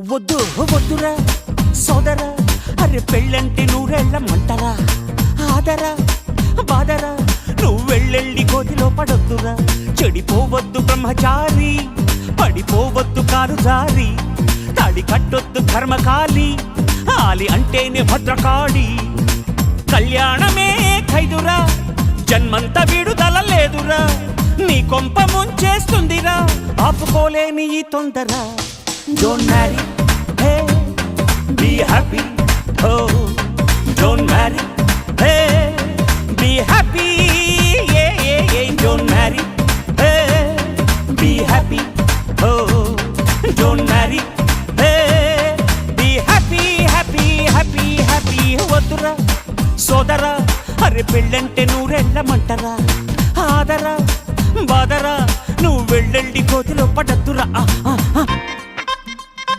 వద్దు వద్దురా సోదరా, అరే పెళ్ళంటే నూరెళ్ళమంటరా, ఆదరా బాదరా, నువ్వు వెళ్ళెళ్ళి కోతిలో పడొద్దురా. చెడిపోవద్దు బ్రహ్మచారి, పడిపోవద్దు కాలు జారి, తాడి కట్టొద్దు కర్మకాలి, ఆలి అంటేనే భద్రకాళి. కళ్యాణమే ఖైదురా, జన్మంత విడుదల లేదురా, నీ కొంప ముంచేస్తుందిరా, ఆపుకోలేని ఈ తొందర. Don't marry, hey, be happy, oh. Don't marry, hey, be happy, yeah, yeah, yeah. Don't marry, hey, be happy, oh. Don't marry, hey, be happy, happy, happy, happy. వద్దురా సోదరా, అరే పెళ్ళంటే నూరెళ్ళమంటరా, ఆదరా బాదరా, నువ్వు వెళ్ళెళ్ళి కోతిలో పడద్దురా.